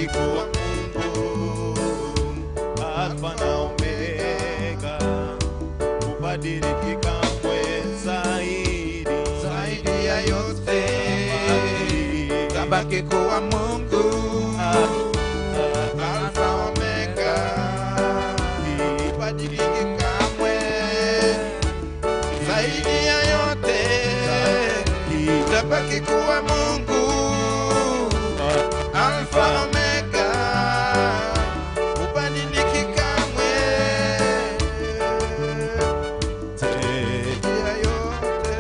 utabaki kuwa Mungu, Alfa na Omega, ubadiliki kamwe. Zaidi ya yote utabaki kuwa Mungu, Alfa Omega, ubadiliki kamwe. Zaidi ya yote utabaki kuwa Mungu, Alfa Omega, ubadiliki kamwe. Zaidi ya yote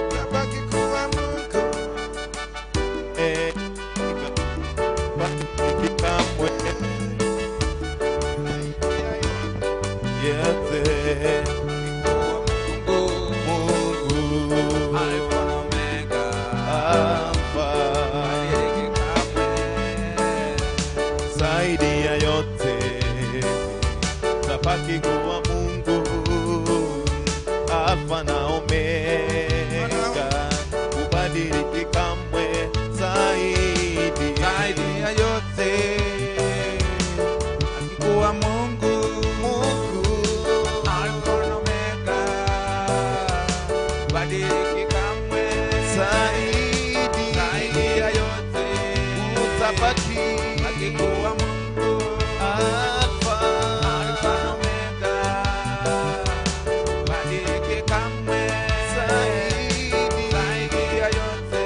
utabaki kuwa Mungu, ubadiliki kamwe. Zaidi ya yote utabaki kuwa Mungu, Alfa na Omega, ubadiliki kamwe. Zaidi ya yote akikuwa Mungu, Alfa na Omega, ubadiliki kamwe. Zaidi ya yote utabaki akikuwa Mungu, Alfa na Omega, ubadiliki kamwe. Zaidi ya yote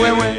Ni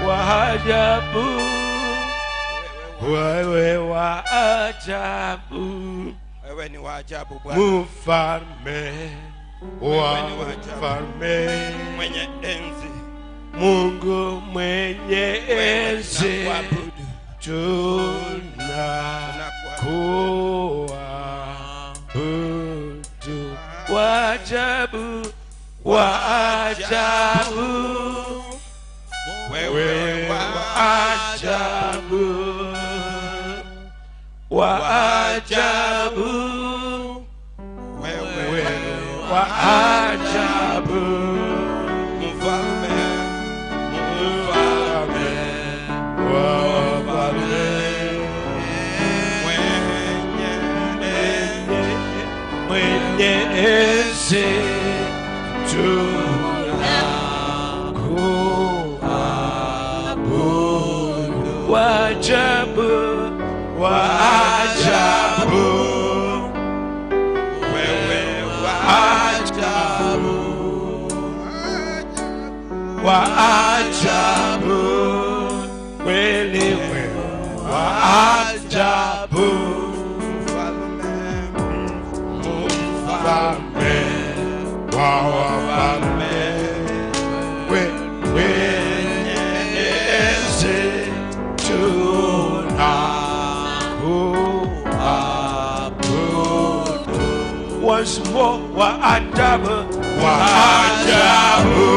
Waajabu, wewe waajabu, wewe ni waajabu Bwana, mfalme wa mfalme, mwenye enzi, Mungu mwenye enzi, tunakuabudu. Waajabu, waajabu, wewe waajabu, waajabu, wewe waajabu, mfalme, mfalme wa wafalme, mwenye enzi, tunakuabudu. Waajabu, waajabu, wewe waajabu, waajabu, kweli wewe waajabu, mfalme wa wafalme, mwenye enzi, tunakuabudu. Once more, waajabu, waajabu,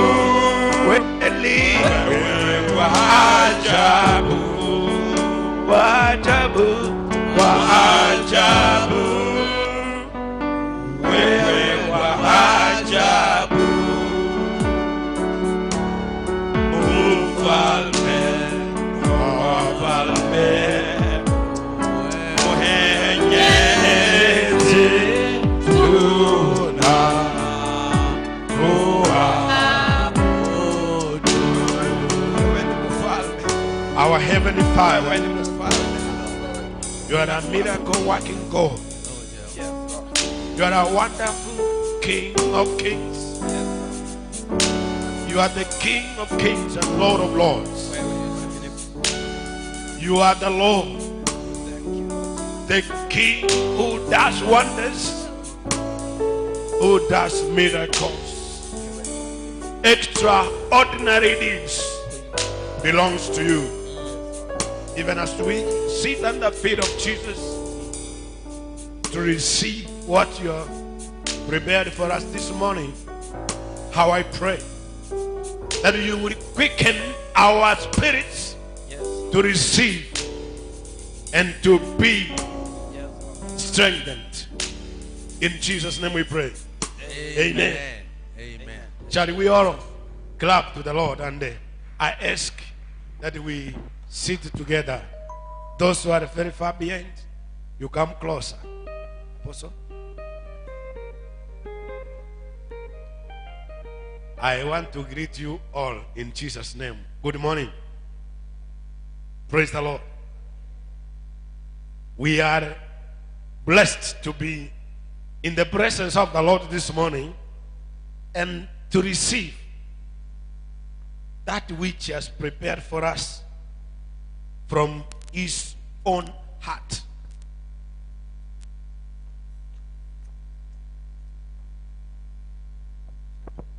kweli wewe waajabu, waajabu, waajabu, wewe waajabu, mfalme wa wafalme, mwenye enzi, tunakuabudu. Our Heavenly Father, you are a miracle working God. You are a wonderful King of Kings. You are the King of Kings and Lord of Lords. You are the Lord, the King who does wonders, who does miracles. Extraordinary deeds belongs to you. Even as we sit at the feet of Jesus to receive what you have prepared for us this morning, how I pray that you will quicken our spirits to receive and to be strengthened. In Jesus' name we pray. Amen. Amen. Shall we all clap to the Lord? And I ask that we sit together. Those who are very far behind, you come closer. Apostle? I want to greet you all in Jesus' name. Good morning. Praise the Lord. We are blessed to be in the presence of the Lord this morning and to receive that which He has prepared for us from His own heart.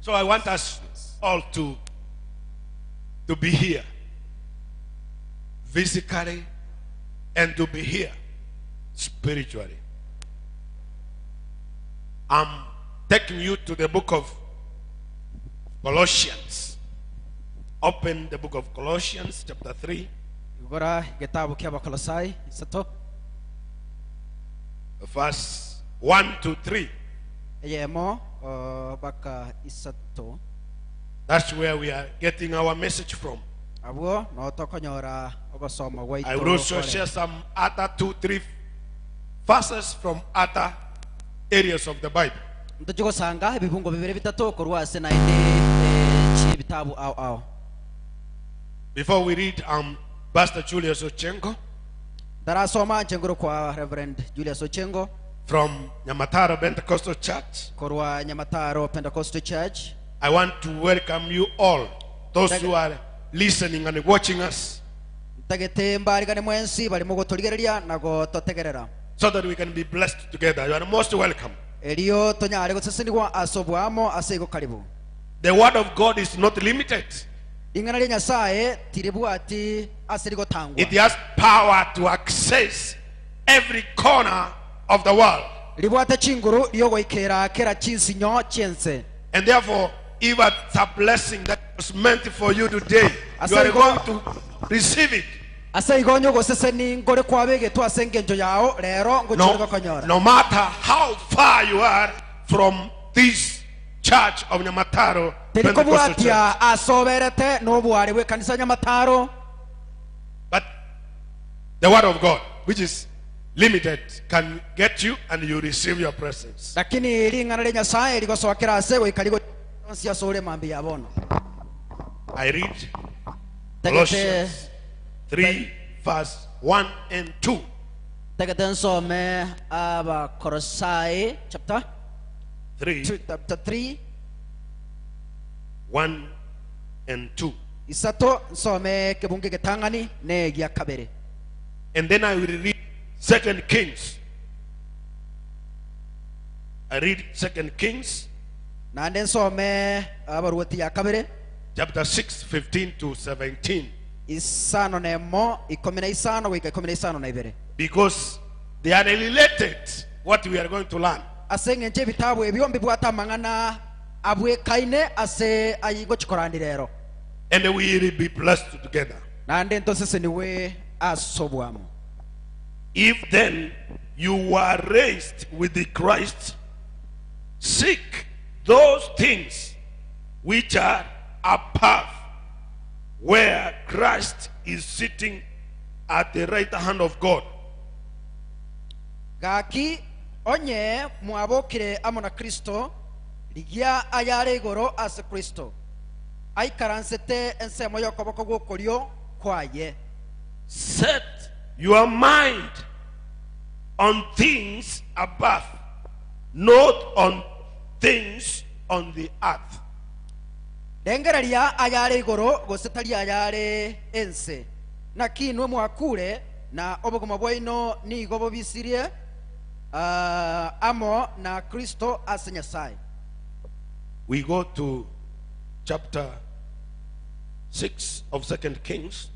So I want us all to be here physically and to be here spiritually. I'm taking you to the book of Colossians. Open the book of Colossians chapter 3. Agora kitabu kia Wakolosai isato Verse 1 to 3. yemo baka isato That's where we are getting our message from. abo no tokonyora ogosoma waito. I will also share some other 2-3 verses from other areas of the Bible. Ntujugo sanga ebibungo bibiri bitatu kurwase na indi chi bitabu au. Before we read, Pastor Julius Ochengo Darasoma nchenguru kwa Reverend Julius Ochengo from Nyamataro Pentecostal Church. Korwa Nyamataro Pentecostal Church. I want to welcome you all, those who are listening and watching us, Tagete mbarigane mwensi bali mugo toligereria nago totegerera. so that we can be blessed together. You are most welcome. Eliyo tonyale guseseniwa asobwamo asego karibu. The word of God is not limited. Ingana lya Nyasaye tiribwati asirigo tangwa. It has power to access every corner of the world. Libwate chinguru liyogo ikera kera chinsinyo chense. And therefore, if it's a blessing that was meant for you today, you are going to receive it. Asaigonyo goseseni ngore kwabege twasengenjo yao lero ngochorwa konyora. No matter how far you are from this church of Nyamataro Pentecostal Church. Terikobwatia asoberete nobuare we kanisa Nyamataro. But the word of God, which is limited, can get you and you receive your presence. Lakini lingana lya Nyasaye ligosokera ase we kaligo nsia sole mambi yabono. I read Colossians 3 verse 1 and 2. Tegete nsome aba Kolosai chapter 3 1 and 2. isato nsome kebunge getangani ne gya kabere. And then I will read 2 Kings. I read 2 Kings Nande nsome abaruwati ya kabere chapter 6 15 to 17, isano nemo ikomena isano wika ikomena isano na ibere. because they are related what we are going to learn. Asenge nje bitabu ebyombi bwatamangana abwe kaine ase ayigo chikorandirero. And we will be blessed together. Nande ntosese niwe asobwamo. If then you were raised with the Christ, seek those things which are above, where Christ is sitting at the right hand of God. Gaki onye muabokire amona Kristo ligia ayare igoro ase Kristo. Aikaransete ensemo yokoboko gwokoryo kwaye. Set your mind on things above, not on things on the earth. Dengereria ayare igoro gosetalia ayare ense. Na kinwe mwakure na obogoma bwaino ni igobo bisirie amo na Kristo ase Nyasaye. We go to chapter 6 of 2 Kings.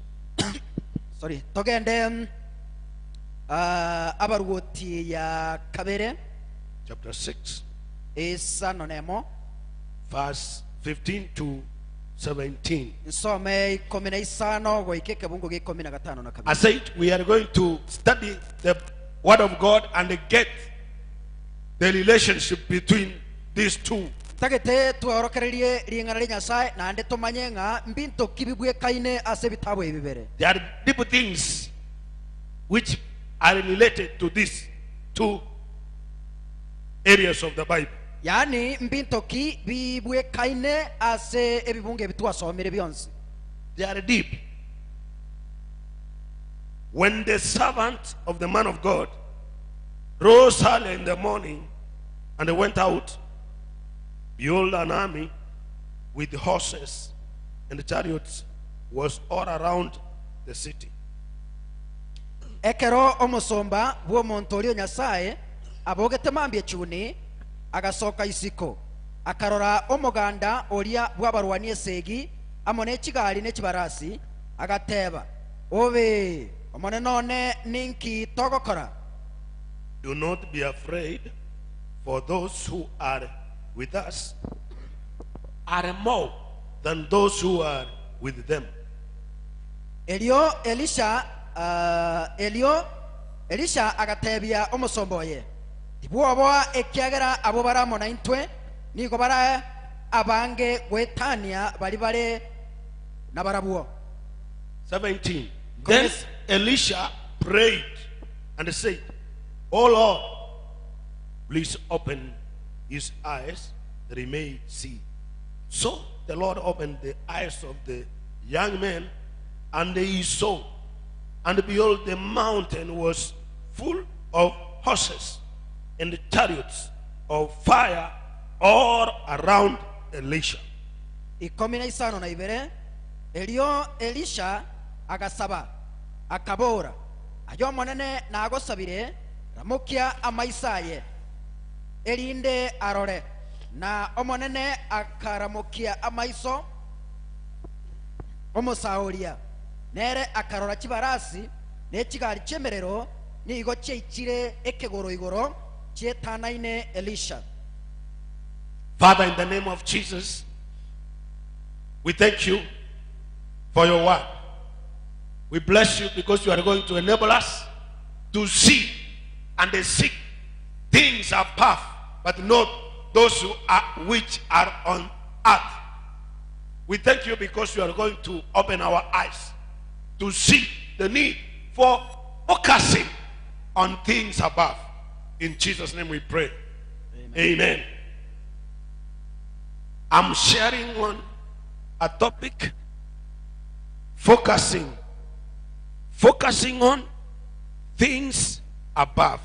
Sorry, togende abaruoti ya kabere Chapter 6 isano nemo verse 15 to 17. nsome ikomina isano go ikeke bungo gikomina gatano na I kabere. said we are going to study the word of God and get the relationship between these two. Tagete tuorokererie ringana lya Nyasaye na ande tomanye nga mbinto kibibwe kaine ase bitabo ebibere. There are deep things which are related to these two areas of the Bible. yani mbintoki bibwekaine ase ebibunge bitwasomere byonsi. They are deep. When the servant of the man of God rose early in the morning and they went out, behold, an army with horses and the chariots was all around the city. Ekero omusomba bw'omuntu oli Nyasaye abogete mambye chuni agasoka isiko akarora omuganda olia bw'abarwani esegi amone ekigali n'ekibarasi agateba obe omone none ninki togokora. Do not be afraid, for those who are with us are more than those who are with them. Elio Elisha agatebya omusomboye tibwobo ekyagera abo baramona intwe niko bara abange gwetania bali bale nabarabuo. 17. Then Elisha prayed and said, "O Lord, please open his eyes that he may see." So the Lord opened the eyes of the young man, and he saw, and behold, the mountain was full of horses and the chariots of fire all around Elisha. 12 elio Elisha agasaba akabora ayo monene nagosabire ramukia amaisaye elinde arore na omonene akaramukia amaiso omusaulia nere akarora kibarasi n'ekigali kyemerero nigo kyekire ekegoro igoro kyetanaine Elisha. Father, in the name of Jesus, we thank you for your word. We bless you because you are going to enable us to see and seek things above, but not those which are on earth. We thank you because you are going to open our eyes to see the need for focusing on things above. In Jesus' name we pray. Amen. I'm sharing on a topic, focusing on things above.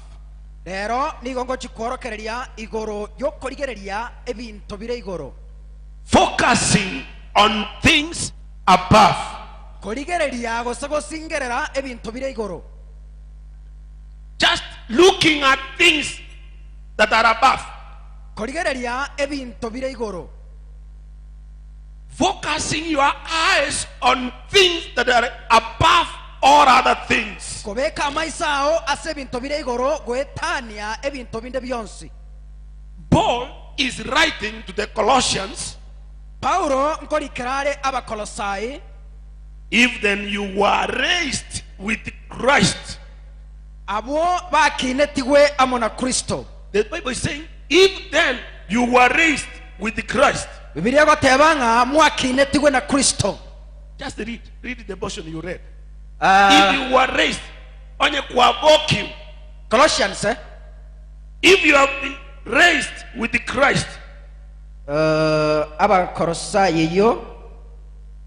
Lero nigongo chikorokereria igoro yokorigereria ebintu bire igoro. Focusing on things above. Korigereria gosago singerera ebintu bire igoro. Just looking at things that are above. Korigereria ebintu bire igoro. Focusing your eyes on things that are above all other things. Kobeka maisao ase ebintu bire igoro gwetania ebintu binde byonsi. Paul is writing to the Colossians, Paulo nkolikerare abakolosai, if then you were raised with Christ. abo bakinetigwe amona Kristo. The Bible is saying, if then you were raised with Christ. Bibiliya gotebanga mwakinetigwe na Kristo. Just read the portion you read. If you were raised on a quavokium, Colossians if you have been raised with Christ, abakolosai yo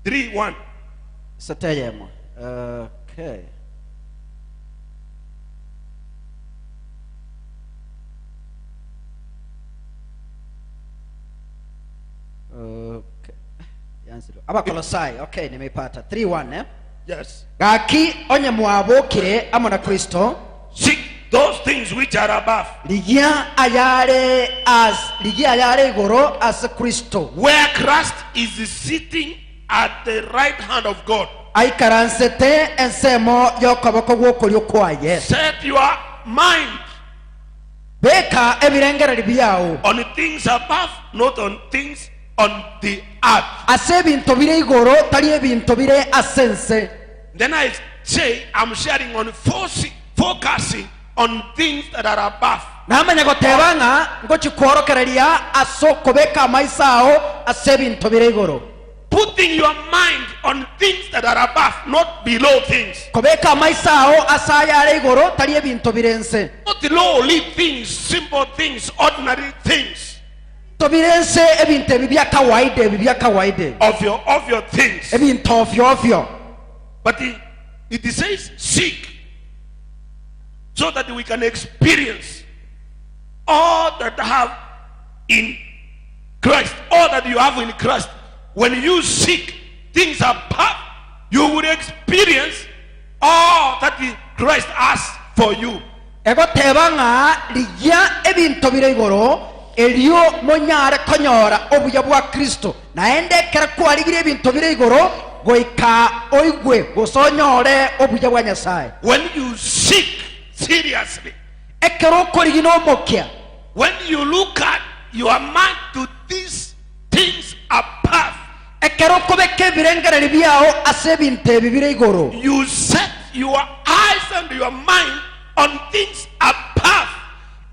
3:1. satayemo. Okay. Abakolosai, okay, nimepata 3:1 Yes. Gaki onye mwabokire amona Kristo, Seek those things which are above, ligia ayare igoro as Kristo, where Christ is sitting at the right hand of God. aikaransete ensemo yokoboko gwokoryo kwaye. Set your mind Beka ebirengereri byawo on things above, not on things on the earth. ase ebintu bire igoro tali ebintu bire asense. Then I say I'm sharing on focusing on things that are above. Namanya gotebanga ngo chikworokereria asoko beka amaisao ase ebintu bire igoro. Putting your mind on things that are above, not below things. Kobeka amaisao asayare igoro tali ebintu birense. Not lowly things, simple things, ordinary things. tobirense ebintu ebibya kawaida of your things. ebintu ovyo. But it says seek, so that we can experience all that have in Christ, all that you have in Christ. When you seek things above, you will experience all that Christ has for you. Egoteba nga lija ebintu bire igoro elio monyare konyora obuya bwa Kristo naendekera kwaligira ebintu bire igoro goika oigwe gosonyore obuya bwa Nyasaye. When you seek seriously, ekero korigino mokia, when you look at your mind to these things above, ekero kobeke birengereri byao ase ebintu ebibire igoro, you set your eyes and your mind on things above,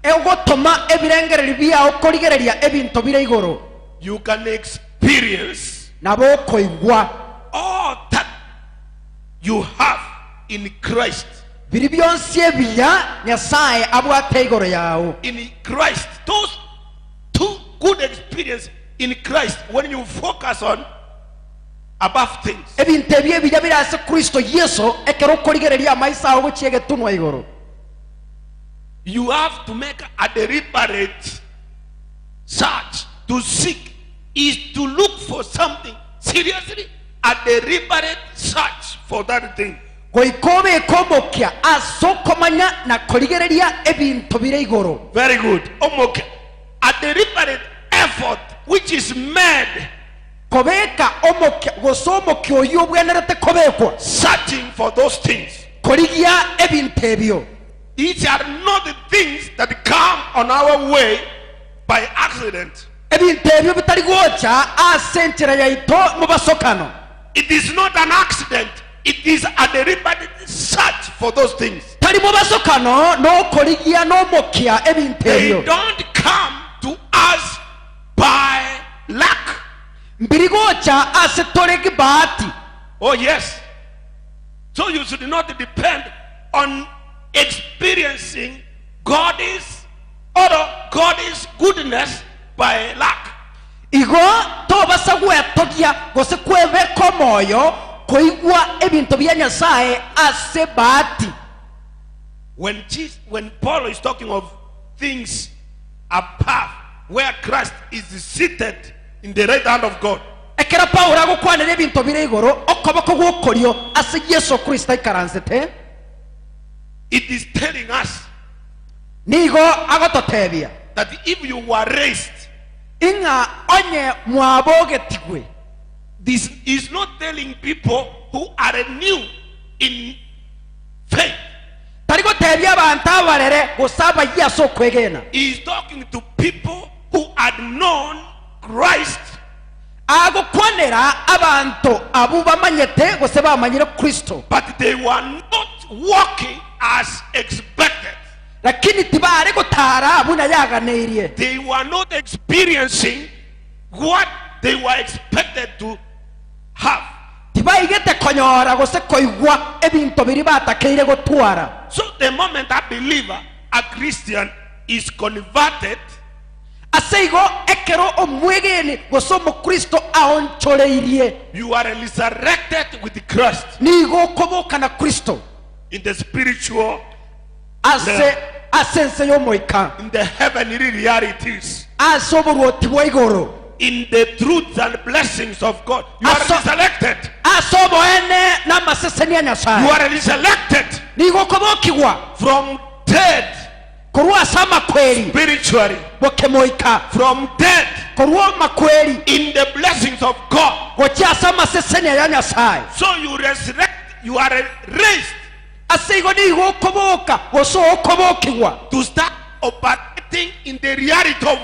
egotoma ebirengereri byao korigereria ebintu bire igoro, you can experience nabo koigwa all that you have in Christ. biri byonse ebiya Nyasaye abwate igoro yao. In Christ, those two good experience in Christ, when you focus on above things, ebintu ebyo ebijya birase Kristo Yesu ekero korigereria amaisa aho guciege tunwa igoro. you have to make a deliberate search. To seek is to look for something seriously, a deliberate search for that thing. Goikobe komokia asokomanya na korigereria ebintu bire igoro. Very good. Okay. A deliberate effort which is made Kobeka omokia gosomokia oyo bwenerete kobekwa searching for those things. korigia ebintu ebyo. These are not the things that come on our way by accident. Ebintu ebyo bitari gocha asenchera yaito mubasokano. It is not an accident. It is a deliberate search for those things. Tari mubasokano no korigia no mokia ebintu They ebyo. don't come to us by luck. Mbirigocha asetoregi bahati. Oh yes. So you should not depend on experiencing God's goodness by luck. Igo tobasa gwetogia gose kwebeka moyo koigwa ebintu bya Nyasaye ase bahati. When Paul is talking of things above, where Christ is seated in the right hand of God, Ekera Paulo agukwanira ebintu bire igoro okoboko gwokoryo ase Yesu Kristo ikaranzete. it is telling us Nigo agototebia that if you were raised, inga onye mwabogetigwe. this is not telling people who are new in faith. Tarigo tebia abantu abarere gusaba Yesu kwegena. He is talking to people who had known Christ, Agukwanira abantu abu bamanyete gose bamanyire Kristo but they were not walking as expected. lakini tibare gutara abuna yaganeirie. They were not experiencing what they were expected to have. Tibaigete konyora gose koigwa ebintu biri batakeire gutwara. So the moment a believer, a Christian, is converted, Aseigo ekero omwegeni gose omukristo aonchoreirie you are resurrected with Christ nigo koboka na Kristo in the spiritual, asense yomoika in the heavenly realities, ase oborwoti bwa igoro in the truths and blessings of God. You are resurrected. ase oboene n'amaseseni ya You Nyasaye are resurrected nigo kobokigwa from dead korwa asama kweli spiritually, bokemoika from dead korwa makweli in the blessings of God. gocha asama seseni ya Nyasaye. So you resurrect, you are raised Aseigo nigo koboka gose okobokigwa to start operating in the reality of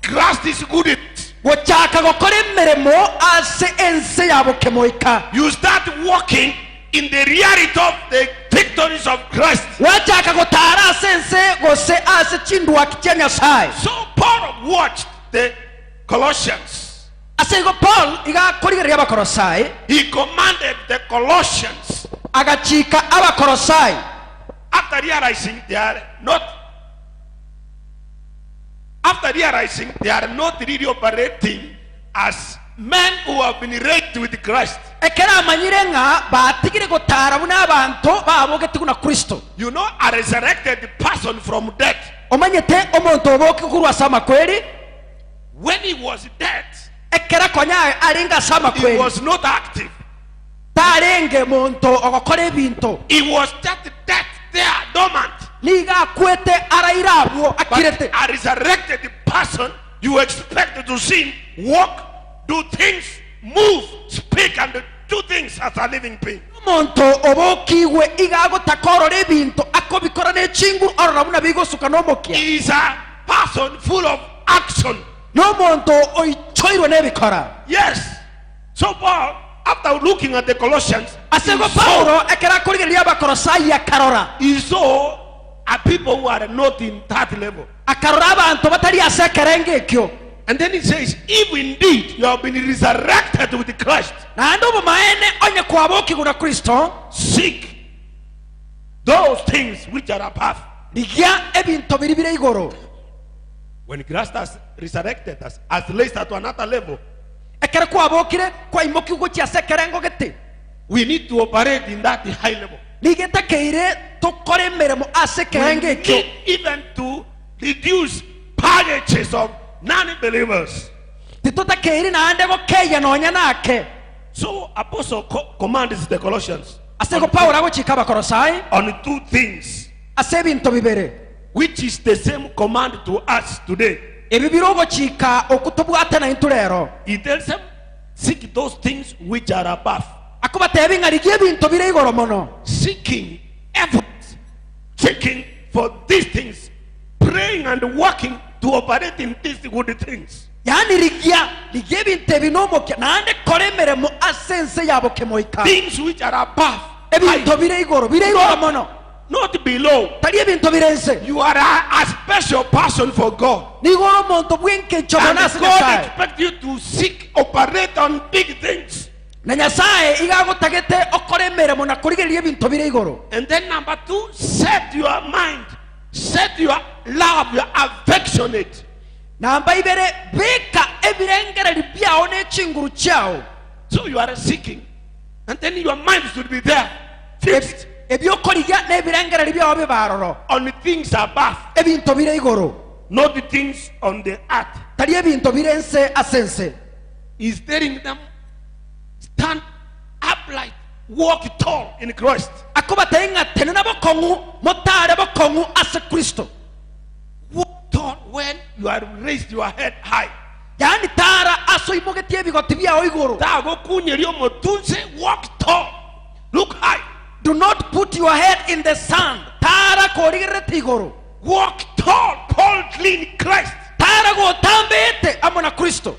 Christ's goodness. gochaka gokora emirimo ase ense yabo kemoika. You start walking in the reality of the victories of Christ. Wachaka gotara ase ense gose ase chindwa kya Nyasaye. So Paul watched the Colossians. Aseigo Paul iga korigeria abakorosai He commanded the Colossians, agachika abakorosai after realizing they are not after realizing they are not really operating as men who have been raised with Christ. ekera amanyire nga batigire gutara buna abantu babogete kuna Kristo. You know, a resurrected person from death, omanyete omuntu oboki kurwa sama kweli when he was dead, ekera konya alinga sama he kweli was not active. tarenge muntu ogokora ebintu He was just dead there, dormant. niga kwete arairabwo But akirete. a resurrected person, you expect to see him walk, do things, move, speak, and do things as a living being. omuntu obokiwe igago takorora ebintu akobikora n'ekinguru orora buna bigosuka n'omokia. He is a person full of action. n'omuntu oichoirwe n'ebikora. Yes. So Paul, after looking at the Colossians, asego Paulo ekera kurigiria abakorosayi akarora he saw a people who are not in that level. akarora abantu batari asekere ngekyo. And then he says, if indeed you have been resurrected with Christ, naende obumaene onye kwaboki guna Kristo seek those things which are above. ligia ebintu biri bire igoro. When Christ has resurrected us, has raised us to another level, ekera kwabokire kwaimoki ugo chiasekere ngogete we need to operate in that high level. nigetekeire tokore emirimo asekere We ngekyo need even to reduce packages of non-believers. titutekeire naende gokeya nonya nake. So Apostle commands the Colossians asego Paulo agochika abakorosayi on two things, ase ebintu bibere which is the same command to us today. ebi biri ogochika okutubwate na inturero He tells them, seek those things which are above. akubateba ing'arigie ebintu bire igoro mono. Seeking effort, seeking for these things, praying and working to operate in these good things. yani ligia ebintu ebinomokia naende kora emirimo ase ense yaboke moika. Things which are above, ebintu bire igoro mono not below. tari ebintu bire ense. You are a special person for God. nigoro omonto bwenkencho And bona ase God nyasaye expects you to seek, operate on big things. na nyasaye igagotagete okora emirimo na kurigiria ebintu bire igoro. And then number two, set your mind, set your love, your affectionate. namba ibere bika ebirengereri byao n'ekinguru kyao. So you are seeking, and then your mind should be there, fixed ebyokorigia n'ebirengereri byao bibaroro on the things above, ebintu bire igoro not the things on the earth. tari ebintu bire ense ase ense. He's telling them, stand upright, walk tall in Christ. akubateye ng'atene n'abokong'u motare bokong'u ase Kristo. Walk tall when you are raised your head high. yani tara ase oimogetie ebigoti byao igoro. Walk tall, look high. do not put your head in the sand. tara korigerete igoro. Walk tall, boldly in Christ. tara gotambete amo na Kristo.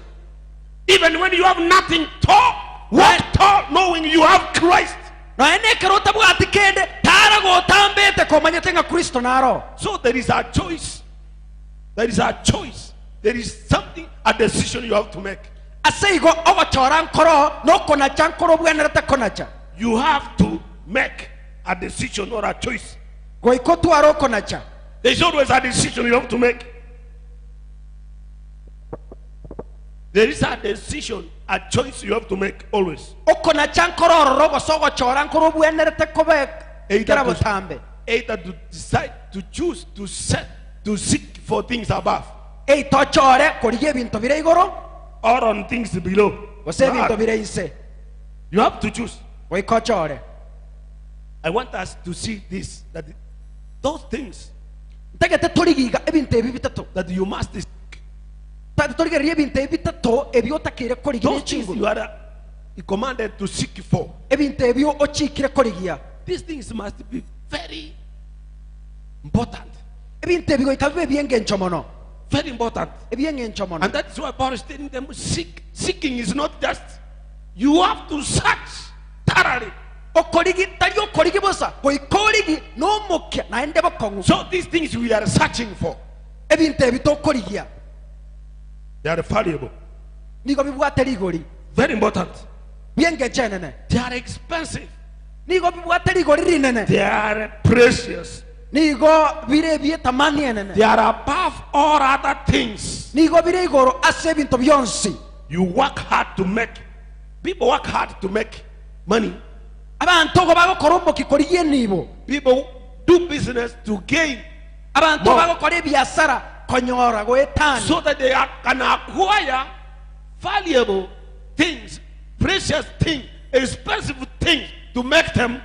Even when you have nothing, tall, walk tall, knowing you have Christ. na ene kerota bwati kende tara gotambete komanyete nga Kristo naro. So there is a choice. There is a choice. There is something, a decision you have to make. ase igo ogochora nkoro nokonacha nkoro bwenerete konacha. You have to make a decision or a choice. goiko twaro konacha. There is always a decision you have to make. There is a decision, a choice you have to make always. okonacha nkoro ororo gosogochora nkoro bwenerete kobe kera botambe. Either to decide, to choose, to set, to seek for things above, tochore korigia ebintu bire igoro or on things below. gose ebintu bire ense. You have to choose. goiko chore. I want us to see this, that those things ntegete torigiga ebintu ebi bitatu. that you must seek, torigeria ebintu ebi bitatu ebyotakire korigia those things ekinguru. you are commanded to seek for. ebintu ebyo ochikire korigia. These things must be very important. ebintu ebi goika bibe byengencho mono. Very important. ebyengencho mono. And that's why Paul is telling them, seeking is not just, you have to search thoroughly. okorigi tari okorigi bosa goikorigi nomokia naende bokongu. So these things we are searching for, ebintu ebi tokorigia they are valuable, nigo bibwate rigori very important. byengenche nene. They are expensive, nigo bibwate rigori rinene. they are precious. nigo bire byetamani enene They are above all other things. nigo bire igoro ase ebinto byonsi. You work hard to make. People work hard to make money. Abantu ogo bagokora omoki kori yenibo. People do business to gain Abantu more, bagokora ebiasara konyora goetani so that they can acquire valuable things, precious things, expensive things to make them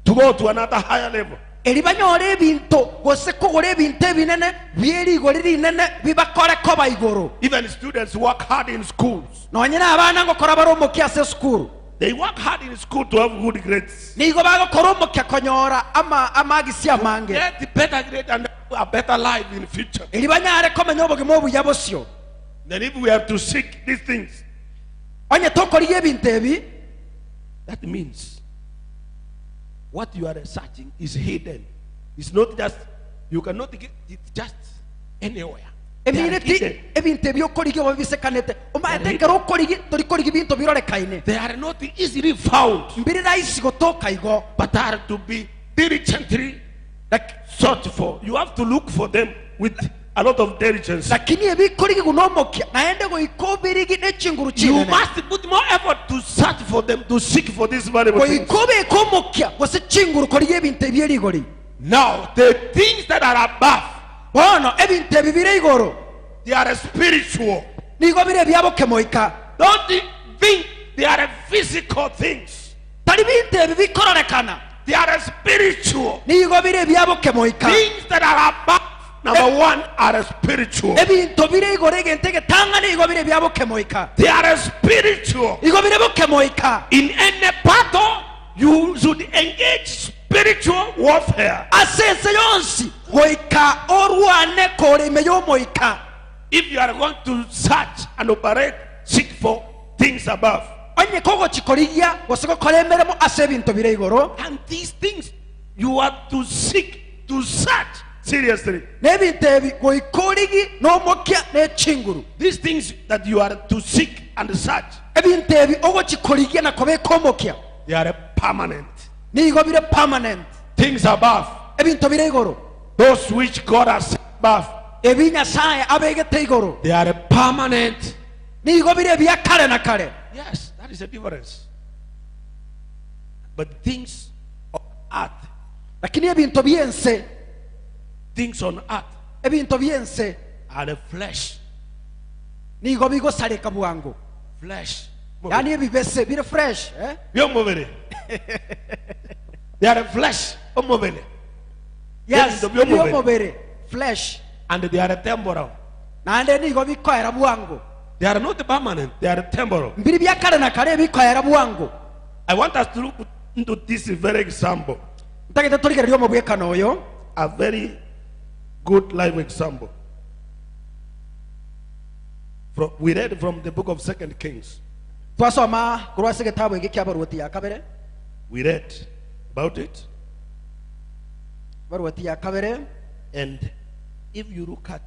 to go to another higher level. eri banyora ebinto gose kogora ebinto ebinene byerigo ririnene bibakoreko baigoro. Even students work hard in schools. Nonyina abana ngokora bari omoki ase skuru They work hard in school to have good grades. nigo bagokora omoki konyora amagisi amange Get the better grade and a better life in the future. eri banyare komenya obogima obuya bosio. Then if we have to seek these things, Onye tokori ebinto ebi that means what you are searching is hidden. It's not just, you cannot get it just anywhere. They are ebireti hidden. ebinto ebyokorigi obisekanete omaetekera okorigi torikorigi ebinto birorekaine They are not easily found, mbiri raisi gotoka igo but are to be diligently sought for. You have to look for them with a lot of diligence. lakini ebikorigi gunomokia naende goiko birigi nechinguru You chinene must put more effort to search for them, to seek for these valuable things. goiko bekomokia gose chinguru korigi ebinto ebyerigori. Now, the things that are above, bono ebinto ebi bire igoro they are spiritual. nigo bire byabokemoika Don't think they are physical things. tari binto ebi bikororekana They are spiritual. nigo bire byabokemoika Things that are above, number one, are spiritual. ebinto bire igoro egente getanga nigo bire byabokemoika They are spiritual. igo bire bokemoika. In any battle, you should engage spiritual warfare. asense yonsi goika orwane koreme yomoika. If you are going to search and operate, seek for things above. onye kogo chikorigia gosego koremeremo ase ebinto bire igoro And these things you have to seek, to search seriously. n'ebinto ebi goikorigi n'omokia n'echinguru. These things that you are to seek and search, ebinto ebi ogo chikorigia na kobeka omokia they are permanent. nigo bire permanent. Things above, ebinto bire igoro those which God has set above, ebi nyasaye abegete igoro they are permanent. nigo bire bya kare na kare. Yes, that is the difference. But things on earth, lakini ebinto byense things on earth ebinto byense are the flesh. nigo bigosareka bwangu Flesh. yani ebibese bire fresh Byomubiri. They are flesh. Omubiri. yes Ebinto by'omubiri. byomubiri flesh And they are temporal. nande nigo bikoera bwangu They are not permanent. They are temporal. mbiri bya kare na kare bikoera bwangu. I want us to look into this very example. ntagete turigererio mu bwekano oyo A very good life example. We read from the book of 2 Kings. twasoma kurwase gitabo igi kya baruoti ya kabere We read about it. baruoti ya kabere And if you look at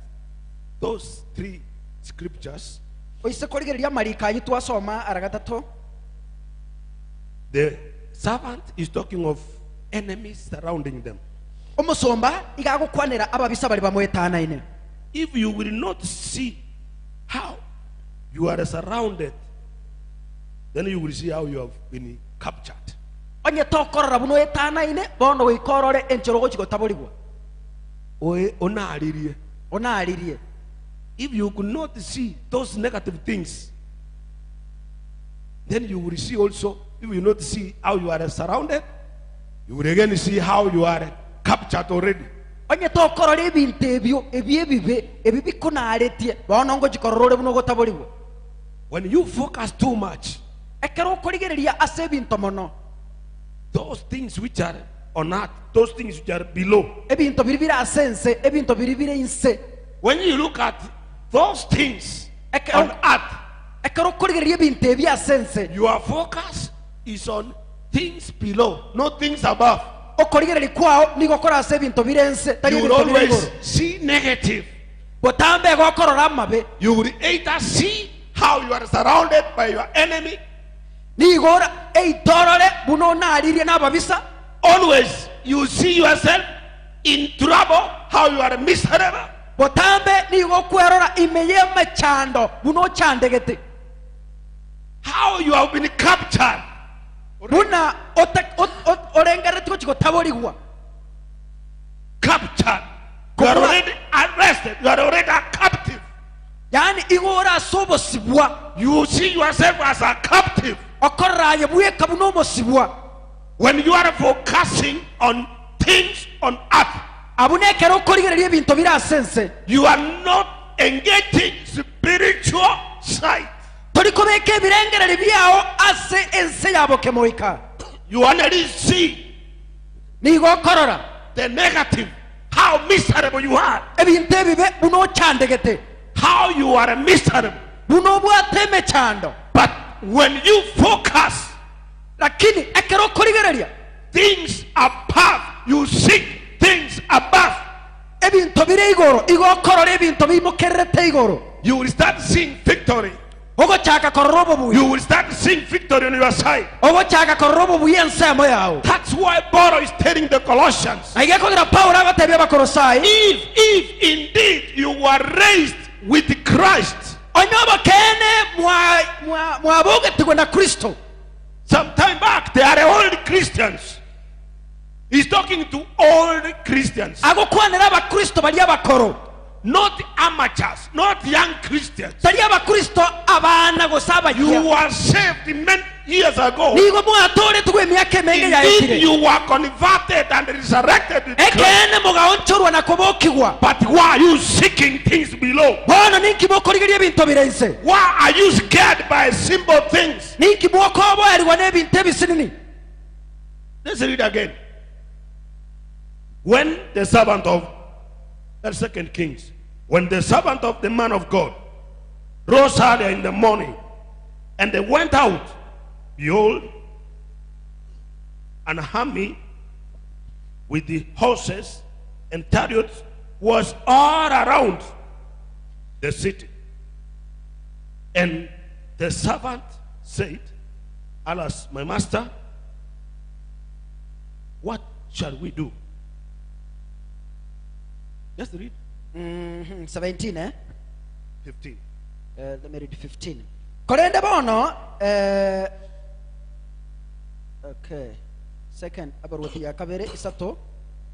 those three scriptures, oise kurigereria marika yi twasoma aragatatu the servant is talking of enemies surrounding them. omusomba igagukwanira ababisa bali bamwetanaine. If you will not see how you are surrounded, then you will see how you have been captured. onye tokorora buno etanaine bono wikorore enchorogo chigotaborigwa Onaririe. onaririe. If you could not see those negative things, then you will see also, if you not see how you are surrounded, you will again see how you are captured already. onye tokorora ebinto ebyo ebyebibe ebibikunaretie bono ngo chikororore buno gotaborigwa. When you focus too much, ekero okorigereria ase ebinto mono those things which are on earth, those things which are below, ebinto biri bire asense ebinto biri bire inse when you look at those things Eke- on earth, ekero okorigereria ebinto ebi asense your focus is on things below, not things above. okorigereri kwao nigokora ase ebinto bire ense tari You will ebinto bire always igoro see negative. botambe gokorora amabe You will either see how you are surrounded by your enemy. nigora eitorore buno naririe n'ababisa Always you see yourself in trouble, how you are miserable. botambe nigo kwerora imeye machando buno chandegete How you have been captured. buna orengaretiko chikotaborigwa Captured. You are already arrested. You are already a captive. yani igora sobosibwa You see yourself as a captive. okorraye bweka buno mosibwa When you are focusing on things on earth, abunekero okorigereria ebinto birasense you are not engaging spiritual side. torikobeka ebirengereri byao ase ense yabo kemoika You only see nigo okorora the negative, how miserable you are, ebinto ebibe buno chandegete how you are miserable. buno bwateme chando But when you focus lakini ekero okorigereria things above, you seek things above, ebinto bire igoro igo okorora ebinto bimokererete igoro you will start seeing victory. ogochaka korora obobuya You will start seeing victory on your side. ogochaka korora obobuya ensemo yao That's why Paul is telling the Colossians, naige kogira paulo agotebia abakorosai if indeed you were raised with Christ, onyobo kene mwabogetigwe na kristo some time back, they are old Christians. He's talking to old Christians, agokwanira abakristo bali abakoro not amateurs, not young Christians. tali abakristo abana gosaba You were saved many years ago. nigo mwatoretwe emyaka emenge Indeed, yaekire you were converted and resurrected with Christ. ekene mugaonchorwa na kobokigwa But why are you seeking things below? bono ninkimokorigeria ebinto birense Why are you scared by simple things? ninkimwokoboerwa n'ebinto ebisinini Let's read again. When the servant of, that's 2 Kings, when the servant of the man of God rose early in the morning, and they went out, behold, an army with the horses and chariots was all around the city. And the servant said, alas, my master, what shall we do? Just read 17 15. let me read 15 korende bono okay second abarwati ya kabere isato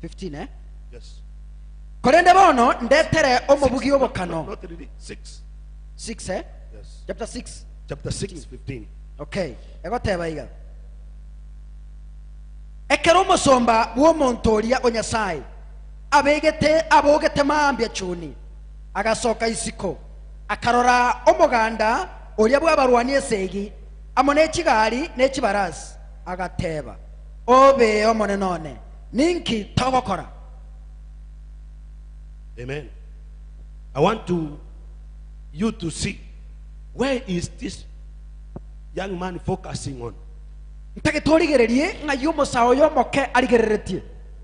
15 Yes. korende bono ndetere omubugi obokano Not read it. 6. 6 Yes. chapter 6 Chapter 6, 15. okay egoteba iga ekero omusomba bw'omuntu oria onyasaye abogete mambia chuni agasoka isiko akarora omuganda oria bw'abarwani esegi amo n'ekigari n'ekibarasi agateba obe omone none ninki togokora. Amen. I want you to see, where is this young man focusing on? ntege torigererie ng'ai omosawo yomoke arigereretie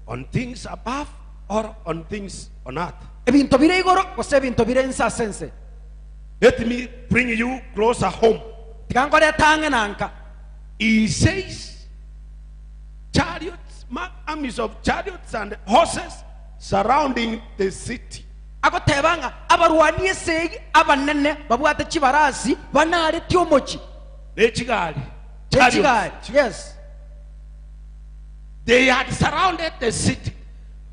On things above or on things on earth? ebinto bire igoro gose ebinto bire nsasense. Let me bring you closer home. Tigangore tange nanka He says, chariots, armies of chariots and horses surrounding the city. agotebanga abarwani esegi abanene babwate kibarasi banare tyomochi Nechigari, ekigari. chariots. Yes, They had surrounded the city.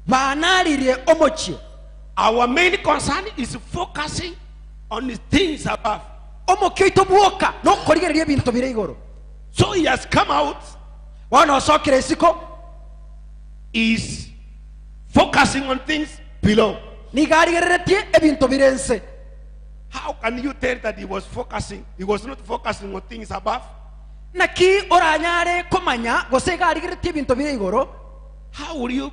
banarire omochi. Our main concern is focusing on the things above. Omokyo itobwoka nokorigereria ebinto bire igoro. So he has come out, Wana osokire esiko is focusing on things below. nigarigereretie ebinto bire nse. How can you tell that he was focusing? He was not focusing on things above. Naki oranyare komanya gose garigeretie ebinto bire igoro. How will you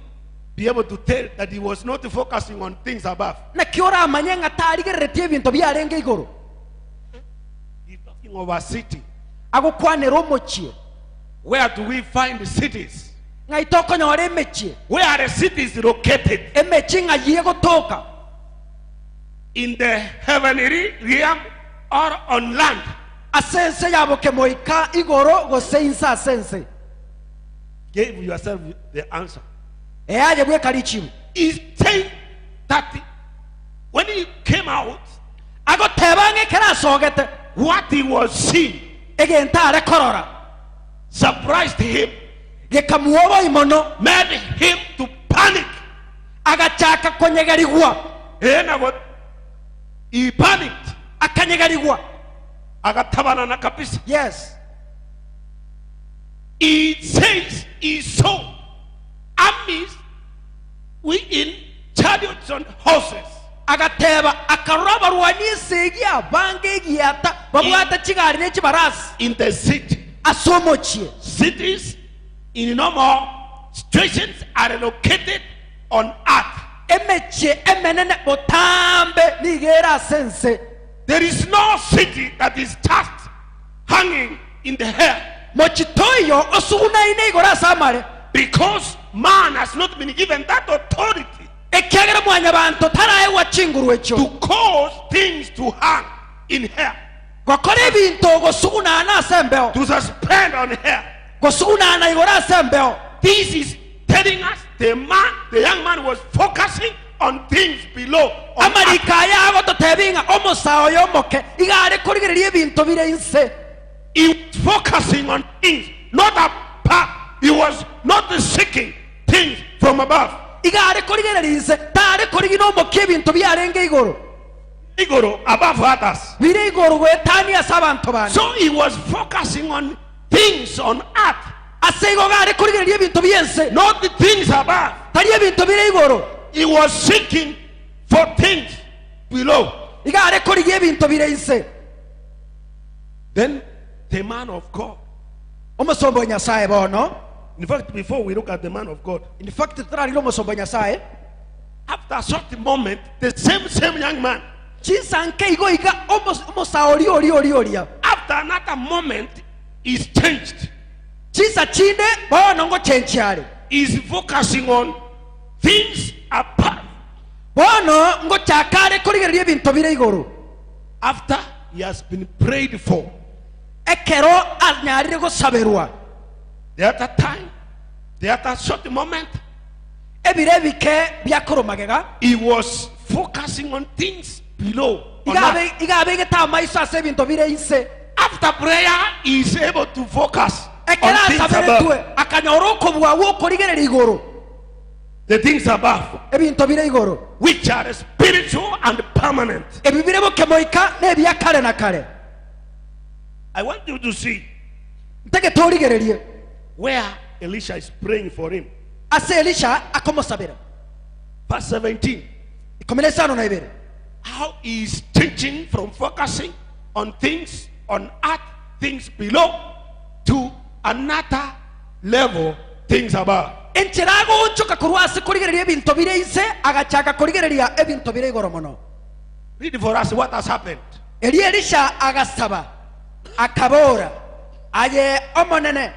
be able to tell that he was not focusing on things above? Naki oramanya ngatarigereretie ebinto byarenge igoro. He's talking of a city. Agokwanera omochie Where do we find the cities? ng'aitokonyora emechie Where are the cities located? emechi ng'ayie gotoka In the heavenly realm or on land? asense yabo kemoika igoro gose insa asense. Give yourself the answer. Eaje bwe kalichimu He's saying that when he came out, agotebange kerasogete what he was seeing egentare korora surprised him, gekamuobo imono made him to panic. agachaka konyegarigwa He panicked. akanyegarigwa. Agatabana na kabisa. Yes, He says he saw armies in chariots and horses agateba akarora barwani segia bange giata babwata chigari nechibarasi in the city. asomochie. Cities in normal situations are located on earth. emeche emenene botambe nigera sense. There is no city that is just hanging in the air, mochitoyo osuguna ine igora samare because man has not been given that authority ekyagera mwanya bantu taraye wachinguru echo to cause things to hang in air, gokora ebintu gosuguna na sembeo to suspend on air. gosuguna na igora sembeo. This is telling us the young man was focusing on things below. On earth. amarika yago totebinga omusao yomoke igare kurigereria ebintu bire inse. He was focusing on things, not above. He was not seeking things from above. igare kurigereria inse tare kurigina omoke ebintu byarenge igoro Igoro above others. bire igoro gwetania sabantu bane. So he was focusing on things on earth, aseigo gare kurigereria ebintu byense not the things above. tari ebintu bire igoro. He was seeking for things below. igare kurigia ebintu bire inse. Then the man of God. omusombo nyasaye bono. In fact, before we look at the man of God, In fact turarira omusombo nyasaye after a short moment, the same young man, chinsanke igo iga omusao oria after another moment, is changed. chisa chinde bono ngo chenchiare Is focusing on things apart. bono ngo chakare kurigereria ebintu bire igoro. After he has been prayed for, ekero anyarire gosaberwa the other time, the other short moment, ebire bike byakoromagega he was focusing on things below. On earth. igabe geta maiso ase ebintu bire inse. After prayer, he is able to focus on ekera things saberetwe above. akanyora okobwa wo kurigereria igoro The things above, ebintu bire igoro which are spiritual and permanent. ebibire bokemoika nebya kare na kare. I want you to see ntege torigererie where Elisha is praying for him. ase Elisha akomosabira. Verse 17. 12 How he is changing from focusing on things on earth, things below, to another level, things above. enchirago unchoka kurwasi kurigereria ebintu bire inse agachaka kurigereria ebintu bire igoro mono. Read for us what has happened. Elisha agasaba akabora aye omonene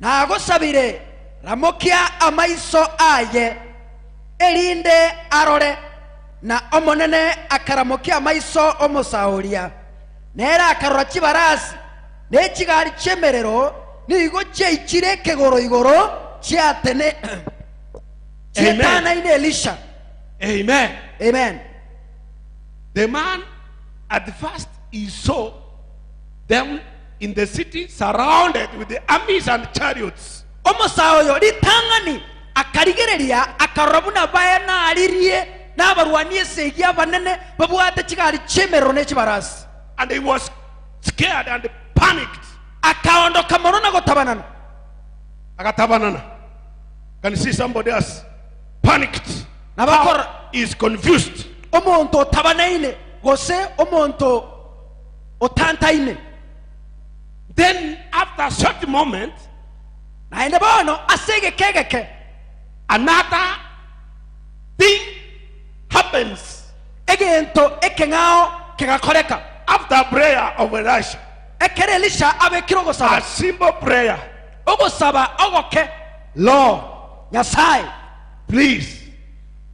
nagosabire ramokia amaiso aye erinde arore na omonene akaramokia amaiso omusauria nera akarora kibarasi n'ekigari kyemerero nigo kyekire kegoro igoro kyatene kyetana ine Elisha. Amen. Amen. The man at first he saw them in the city surrounded with the armies and chariots. omusaoyo litangani akarigereria akarabuna baya na alirie n'abarwani esegia banene babwate kigari kyemerero n'ekibarasi. And he was scared and panicked. akaondoka mono na gotabanana. Agatabanana. Can you see somebody else? Panicked. Nabakora He is confused. omuntu otabanaine gose omuntu otantaine. Then after a short moment, naende bono asegekegeke another thing happens. egento ekengao kegakoreka After prayer of Elisha, ekere Elisha abekiro a gosaba simple prayer. ogosaba ogoke Lord Nyasaye Please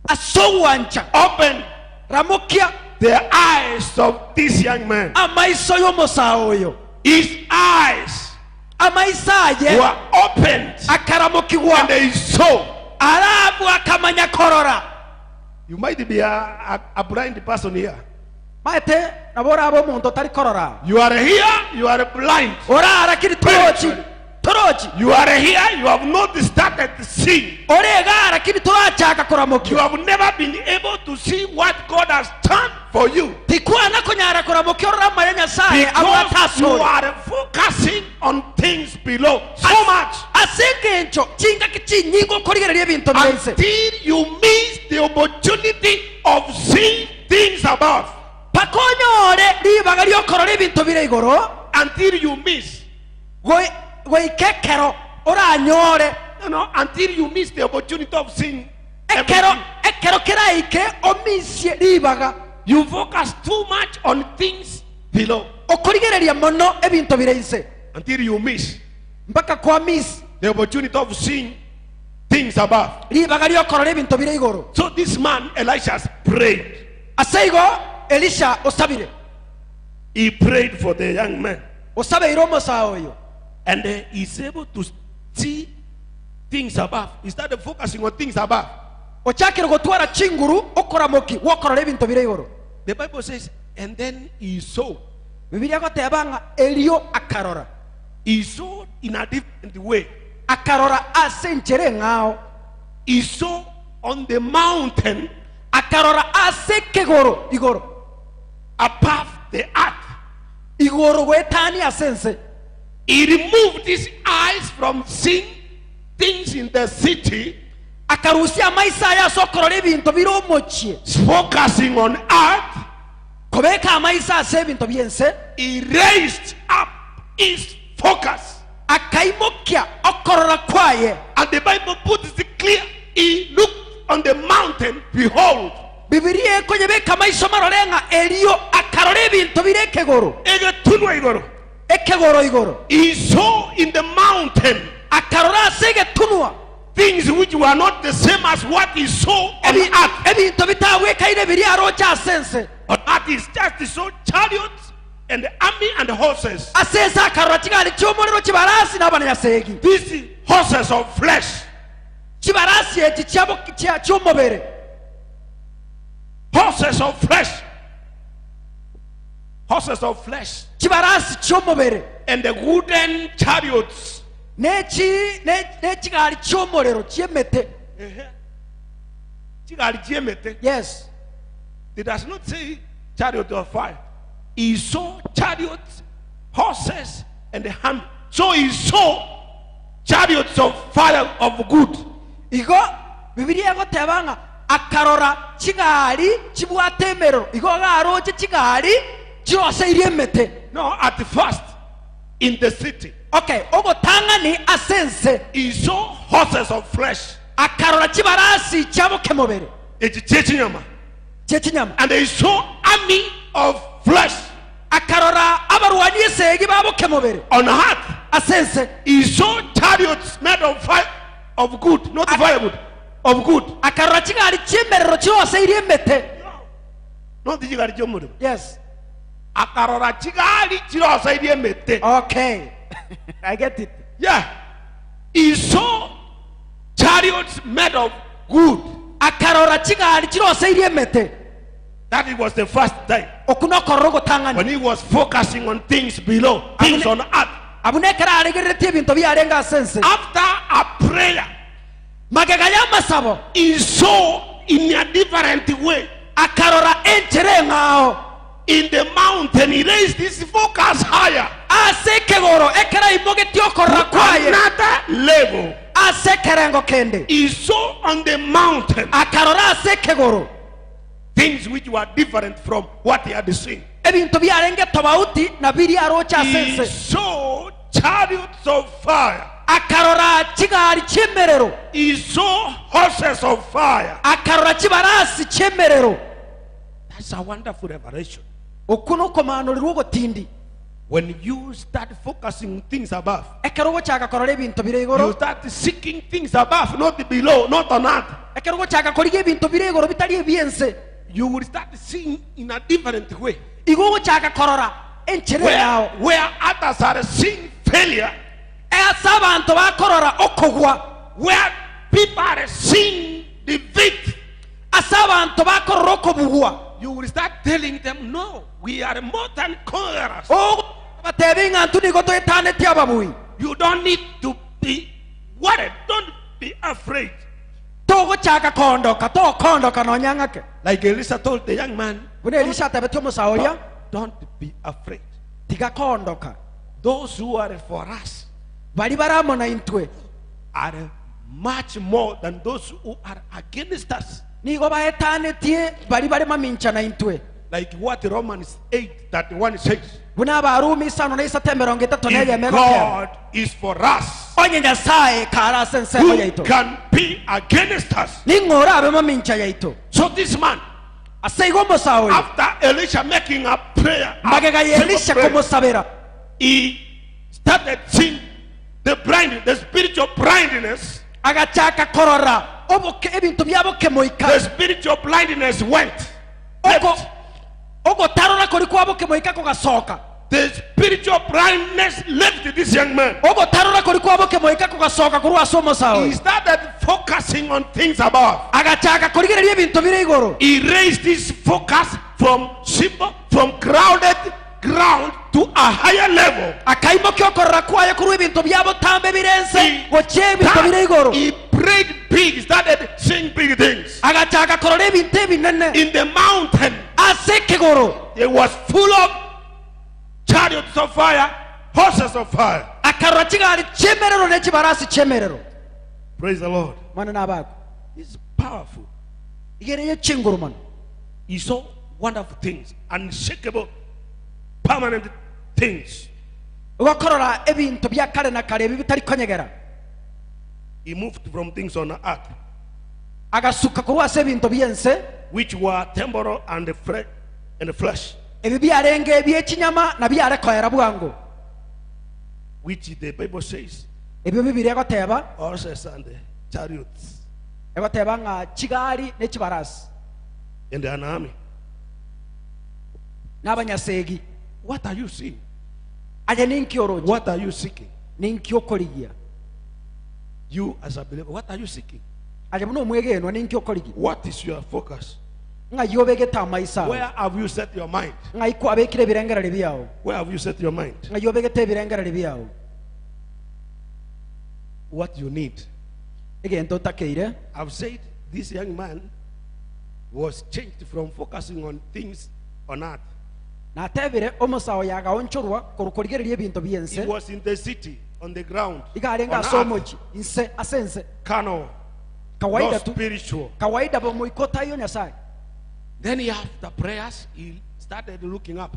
asowanja open ramokia the eyes of this young man. amaiso y'omusaoyo. His eyes amaiso aye were opened akaramukibwa and they saw alafu akamanya korora. You might be a blind person here. Maete nabora abo muntu tari korora. You are here, you are blind. Ora arakiri torochi. You are here, you have not started seeing. Orega arakiri torachaka koramoki. You have never been able to see what God has done for you. Tikwana konyara koramoki ora mayanya sae Because you abataso. are focusing on things below so much Asengencho chinga kichi nyingo korigereria bintu byese. until you miss the opportunity of seeing things above. Pakonyore libaga lyokorora ebintu bire igoro. Until you miss. Goikekero oranyore. No, until you miss the opportunity of seeing Ekero everything. keraike omisie libaga. You focus too much on things below Okorigereria mono ebintu bireise. until you miss Mpaka kwa miss the opportunity of seeing things above. libaga lyokorora ebintu bire igoro. So this man Elisha prayed. Aseigo Elisha osabire. He prayed for the young man, Osabe iromo saoyo. and he's able to see things above. He started focusing on things above. Ochakiro gotwara chinguru okoramoki wokorora ebintu bire igoro. The Bible says, and then he saw. Bibilia gotebanga elio akarora. He saw in a different way. Akarora asenchere ngao. He saw on the mountain Akarora asekegoro igoro. above the earth. Igoro wetani asense. He removed his eyes from seeing things in the city, Akarusia maisa ya sokorora ebintu biro mochie. focusing on earth. Kobeka maisa ase ebintu byense. He raised up his focus. Akaimokia okorora kwaye. And the Bible puts it clear. He looked on the mountain, behold. Bibilia kwenye beka maiso marorenga elio akarora ebintu bire kegoro. Egetunwa igoro. Ekegoro igoro. He saw in the mountain Akarora asege tunwa. things which were not the same as what he saw on earth. Ebintu bitaweka ine biri arocha asense. On earth is just he saw chariots and army and horses. Asense akarora kigali cyomorero kibarasi nabana yasegi. These horses of flesh. Kibarasi eti cyabo cyomobere. Horses of flesh. Horses of flesh. Kibarasi cyomobere. And the wooden chariots. Nechi kigali cyomorero cyemete. Yes. It does not say chariot of fire. He saw chariots, horses, and the hand. So he saw chariots of fire of good. Igo Bibilia gotebanga akarora kigali kibwatemero. Igo garoje kigali cyose iremete. No, at first, in the city, Okay, ogotanga ni asense. he saw horses of flesh. Akarora kibarasi cyabo kemobere. Cyekinyama. And he saw army of flesh. Akarora abarwanye segi babo kemobere. On earth, Asense. he saw chariots made of fire, of good, not firewood, of good. Akarora kigali cyemerero cyose iremete. Not the chigari chomuru. Yes. Akarora chigari chirose idiemete. Okay. I get it. Yeah. He saw chariots made of good. Akarora kigali cyose iremete. That it was the first time Okunokororo gotanga when ni. he was focusing on things below, things on earth. Abunekera aregerete ebintu byarenga asense. After a prayer, Magega y'amasabo. he saw in a different way. Akarora enchere ngao. In the mountain, he raised his focus higher. Asekegoro ekera imogeti okorra kwaye. Another level. Asekerengo kende. He saw on the mountain Akarora asekegoro. things which were different from what he had seen. Ebintu byarenge tobauti na biri arocha He asense. saw chariots of fire. Akarora kigali cyemerero. He saw horses of fire. Akarora kibarasi cyemerero. That's a wonderful revelation. Okuno komano lirugo tindi. When you start focusing things above, Ekerugo cyagakorora ebintu bire you igoro. start seeking things above, not below, not on earth. Ekerugo cyagakorora ebintu bire igoro bitari ebiense. You will start seeing in a different way. Igogo cyagakorora enchere yao. Where others are seeing failure, Esa abantu bakorora okogwa. where people are seeing the victim, asa abantu bakorora okobugwa you will start telling them, no, we are more than conquerors. batebi ng'antu nigo twetanetie ababui You don't need to be worried. Don't be afraid. togochaka kondoka tokondoka nonyang'ake Like Elisha told the young man, buna elisha atebetie omusawo oria don't be afraid. tiga kondoka Those who are for us bali baramona intwe are much more than those who are against us. nigo baetanetie bali maminchana intwe Like what Romans 8:31 says. buna abarumi isano na isate mirongo itatu If n'ebyemero God is for us, onye nyasaye karase ensemo who yaito can be against us? ning'ora abe mamincha yaito So this man, aseigo omusawo oyo after Elisha making a prayer, magega ya elisha kumusabira he started seeing the spiritual blindness. agachaka korora ebintu byabokemoika The spiritual blindness went. ogotarora kori kwabokemoika kugasoka The spiritual blindness left this young man. ogotarora kori kwabokemoika kugasoka kuri ase omusawo He started focusing on things above. agachaka korigereria ebintu biri iguru He raised his focus from simple, from crowded ground to a higher level. akaimokia okorora kwayo kuri ebintu byabotambe birense gochia ebintu biri iguru He prayed big, started saying big things. agachaka korora ebintu ebinene In the mountain, ase ekiguru it was full of chariots of fire, horses of fire. akarora kigari kyemerero n'ekibarasi kyemerero Praise the Lord. mwana n'abago It's powerful. igereyo kinguru mano He saw wonderful things, unshakable, permanent things. ugakorora ebintu bya kare na kare bitari konyegera He moved from things on earth, agasuka kuri ase ebintu byense which were temporal and the flesh, ebi byarenge ebyekinyama na byarekoera bwangu which the Bible says, ebyo bibiri egoteba horses and the chariots egoteba ng'a kigari n'ekibarasi and an army. n'abanyasegi What are you seeing? aje ninkioroki What are you seeking? ninkiokorigia You as a believer, what are you seeking? aje muno omwegenwa ninkiokorigia What is your focus? ng'a yobegeta amaisa Where have you set your mind? ng'a ikwabekire ebirengereri byao Where have you set your mind? ng'a yobegeta ebirengereri byao What you need. egento otakeire I've said this young man was changed from focusing on things on earth. natebire omusawo yagaonchorwa korukorigereria ebintu He byense was in the city, on the ground, igare on ng'ase earth, omochi inse asense carnal, kawaida not tu spiritual. kawaida bomoikota iyo nyasaye Then he, after prayers, he started looking up.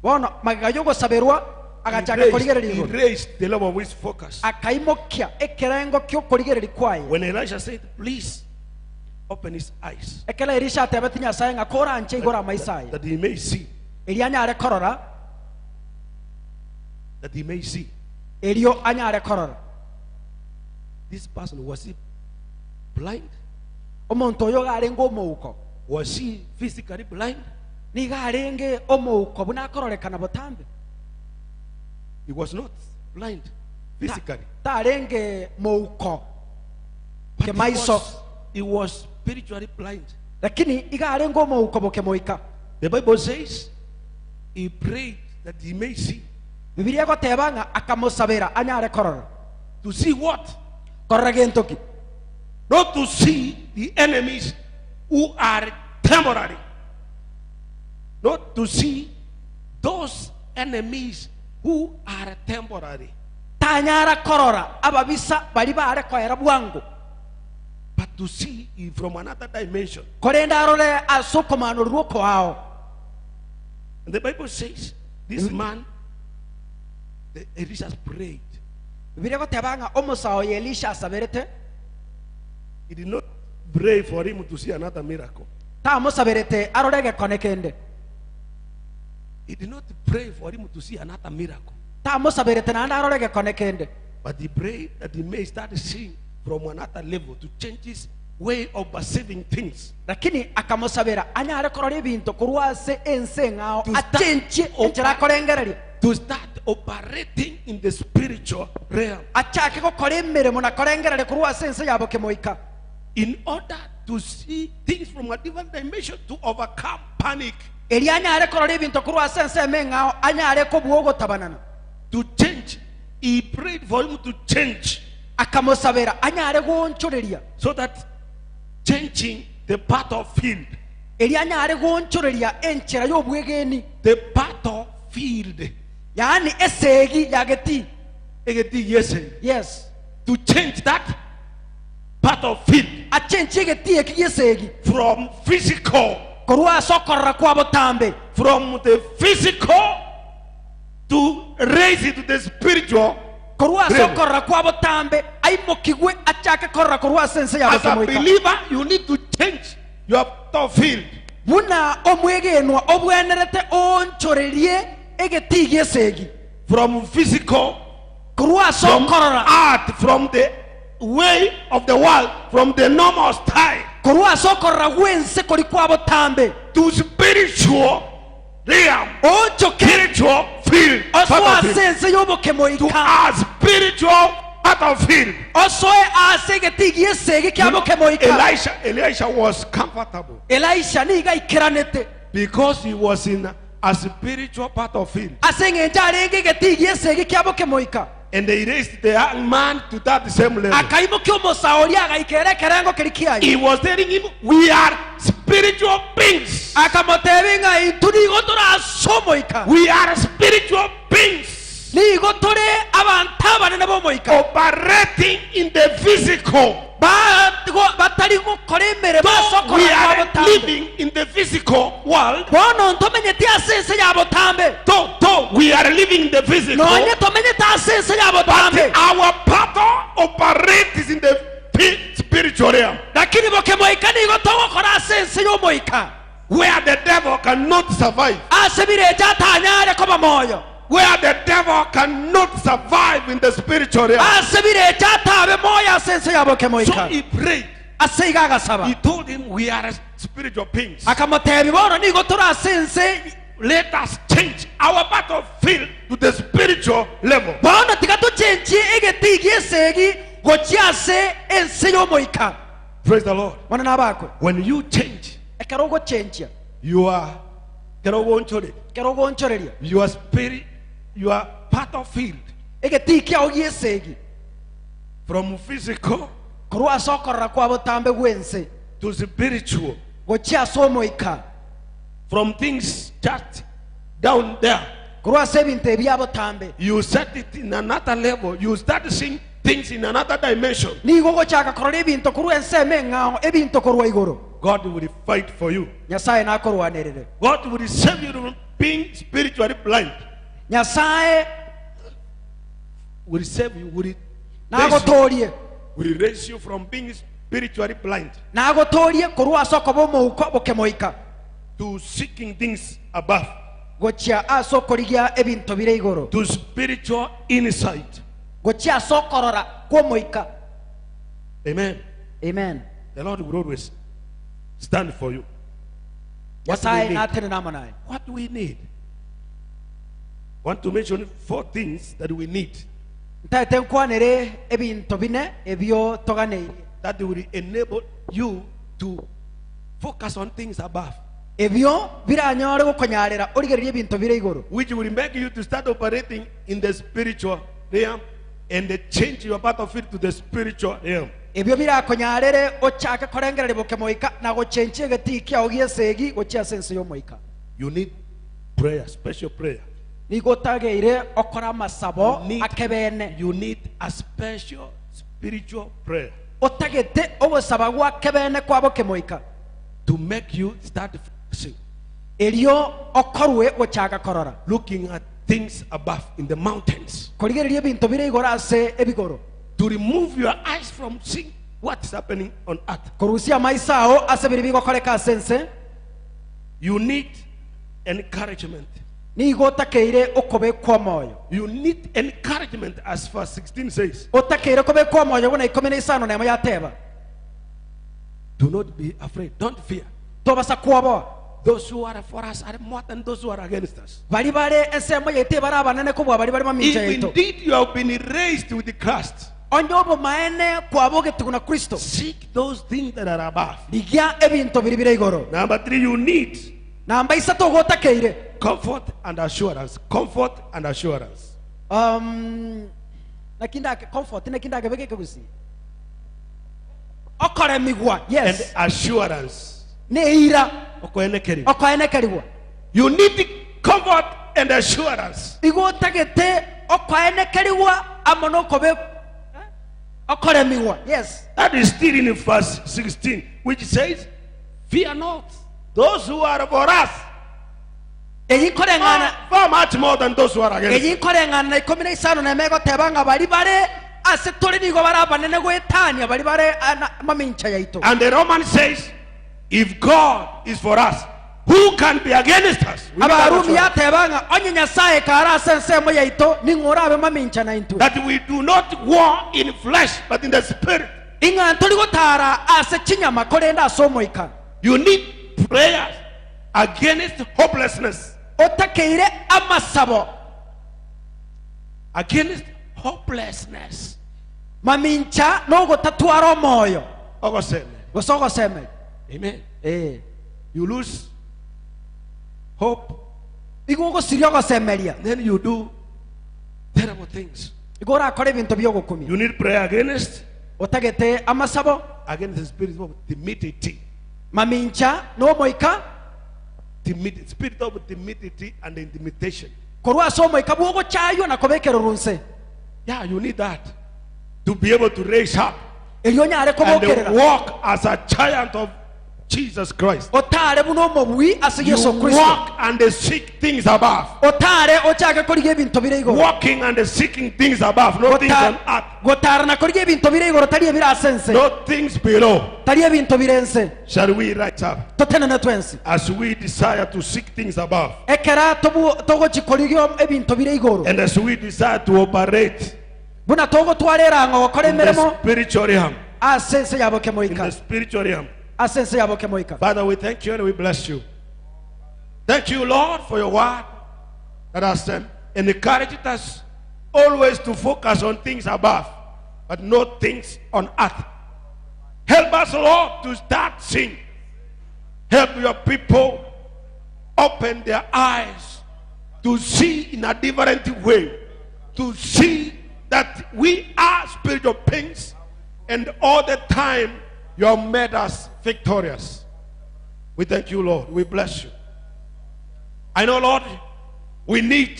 bono magega yogosabirwa agachaka korigereria He iguru raised the level of his focus. akaimokia ekerengo kyokorigereria kwayo When Elisha said, please open his eyes ekela elisha atebeti nyasaye ng'a koranche igora amaisaye that he may see, eria anyare korora that he may see. erio anyare korora This person, was he blind? omonto oyo garenge omouko Was he physically blind? ni garenge omouko buna akororekana botambe He was not blind physically. tarenge mouko But kemaiso he was spiritually blind. lakini igarenge omouko bokemoika The Bible says he prayed that he may see. bibilia egoteba ng'a akamusabira anyare korora To see what? korora gentoki Not to see the enemies who are temporary. Not to see those enemies who are temporary. tanyara korora ababisa bari barekoera bwangu But to see from another dimension. korenda arore asukomanurwo kwao And the Bible says this man, Elisha prayed. bibilia egoteba ng'a omusawo ya elisha asabirete He did not pray for him to see another miracle. tamusabirete arore gekone kende He did not pray for him to see another miracle. tamusabirete nande arore gekone kende But he prayed that he may start seeing from another level, to change his way of perceiving things. lakini akamusabira anyare korora ebintu kurwa ase ense ng'ao To start achenchie enchera korengereria to start operating in the spiritual realm achake gukora imirimo na korengerere kurwa sense yabo kemoika in order to see things from a different dimension, to overcome panic, eri anyare korora ibintu kurwa sense menga anyare ko buogo tabanana to change. He prayed for him to change, akamusabira anyare gonchoreria so that changing the battlefield, eri anyare gonchoreria enchera yobwegeni the battlefield, yani esegi yageti yes, to change that battlefield achenche geti ekiyesegi from physical, kurwa sokorra kwa botambe from the physical to raise it to the spiritual. kurwa sokorra kwa botambe aimokigwe achake korra kurwa sense yabo As a kemoika believer, you need to change your battlefield buna omwegenwa obwenerete onchorerie egeti yesegi from physical, kurwa from sokorra art, from the way of the world, from the normal style, kurwa sokorra wense kuri kwa botambe to spiritual realm, onchoke spiritual field, oswa battlefield, sense yobo to kemoika our spiritual battlefield. osoe asegeti yesegi kyabo kemoika Elisha was comfortable Elisha ni gaikiranete because he was in a spiritual battlefield, asenge njarenge geti yesegi kyabo kemoika and they raised the young man to that same level. akaimo kyomosaori agaikere kerengo kirikiayo He was telling him, we are spiritual beings. akamotebenga ituri gotora somoika We are spiritual beings ni gotore abantabane nabo moika operating in the physical. batari gukora imbere Though we basokora are yabotambe living in the physical world, bono ntomenye tiasense yabotambe though we are living in the physical, nonye tomenye tasense yabotambe our battle operates in the spiritual realm, lakini bokemoika ni gotogokora sense yomoika where the devil cannot survive. asebire jatanyare koba moyo Where the devil cannot survive in the spiritual realm. asebire jatabe moya sense yabo So kemoika he prayed. aseiga agasaba He told him, we are spiritual beings. akamoteba bono ni gotora sense Let us change our battlefield to the spiritual level. bono tigatuchenchi egeti yesegi gochiase ense yomoika Praise the Lord. wana nabakwe When you change, ekero gochenchia your kero gonchoreria spirit, your battlefield egeti kyao yesegi from physical kurwa sokorra kwa botambe gwense to spiritual, gochia somoika from things just down there, kurwa sebinte ebya botambe you set it in another level. You start seeing things in another dimension. ni gogo chaka korora ebinto kurwa enseme ngao ebinto kurwa igoro God will fight for you. nyasaye nakorwanerere God will save you from being spiritually blind. nyasaye Will save you. nagotorie Will raise you from being spiritually blind nagotorie kurwa soko bomouko bokemoika to seeking things above, gochia asokorigia ebinto bire igoro to spiritual insight. gochia sokorora kwomoika Amen. amen The Lord will always stand for you. What do nyasaye we need? natene namonaye What do we need? Want to mention 4 things that we need ntaete nkwanere ebinto bine ebyo toganeirie that will enable you to focus on things above, ebyo biranyore gukonyarera origererie ebinto bire igoro which will make you to start operating in the spiritual realm and change your battlefield to the spiritual realm. ebyo birakonyarere ochake korengerere bokemoika na gochenchie geti kyao giesegi gochia sense yomoika You need prayer, special prayer. nigotageire okora masabo akebene You need a special spiritual prayer otagete obosaba gwa kebene kwa bokemoika to make you start focusing, elio okorwe gochaka korora looking at things above in the mountains, korigererie ebinto bire igoro ase ebigoro to remove your eyes from seeing what is happening on earth. korusia maisao ase biri bigokoreka sense You need encouragement. nigotakeire okobekwa moyo You need encouragement, as verse 16 says. otakeire kobekwa moyo bona 15 nemo yateba Do not be afraid. Don't fear. tobasa kuoboa those who are for us are more than those who are against us. bali bale ensemo yaite barabanene kubwa bali bali mamincha If yaito indeed you have been raised with the Christ, onyobo maene kwaboge tukuna Kristo seek those things that are above. ligya ebinto biri bire igoro. Number 3, you need Namba isatu gotakeire comfort and assurance. Comfort and assurance. nakindake comfort nakindake bege kusi okore migwa yes And assurance. neira Okoenekeri. okoenekeriwa You need comfort and assurance. igotagete okoenekeriwa amono kobe okore migwa yes. That is still in verse 16, which says, fear not. Those who are for us eyikorengana far much more than those who are against us. eyikorengana 15 na mego tebanga bali bare ase tole nigo barabanene gwetania bali bare mamincha yaito. And the Roman says, if God is for us, who can be against us? We need abarumi that yatebanga onye nyasaye kara sensemo yaito ningorabe mamincha na intu that we do not war in flesh but in the spirit. inga toli gotara ase chinyama korenda somoika. You need prayers against hopelessness. Otakeire amasabo Against hopelessness. mamincha no gotatwara moyo Ogoseme. gosogo seme Amen. you lose hope, igugo sirio gosemeria then you do terrible things. igora akore bintu byo gukumi. You need prayer against Otagete amasabo the spirit of timidity. mamincha no moika Spirit of timidity and intimidation. korwa somoika bugo chayo na kobekero runse Yeah, you need that to be able to raise up elionya are and kobokerera walk as a giant of Jesus Christ. otare buno mobui ase You Yesu Kristo walk and seek things above. otare ochage koriye bintu bire igoro Walking and seeking things above, no things on earth, gotara na koriye bintu bire igoro tari ebira sense no things below. tari ebintu birense Shall we rise up totene na twensi as we desire to seek things above, ekera togo chikoriyo ebintu bire igoro and as we desire to operate buna togo twarera ngo gokora in the emeremo spiritual realm? asense yaboke In the moika spiritual realm. asense yaboke moika. Father, we thank you and we bless you. Thank you, Lord, for your word that has encouraged us always to focus on things above, but not things on earth. Help us, Lord, to start seeing. Help your people open their eyes to see in a different way, to see that we are spiritual beings, and all the time you have made us victorious. We thank you, Lord. We bless you. I know, Lord, we need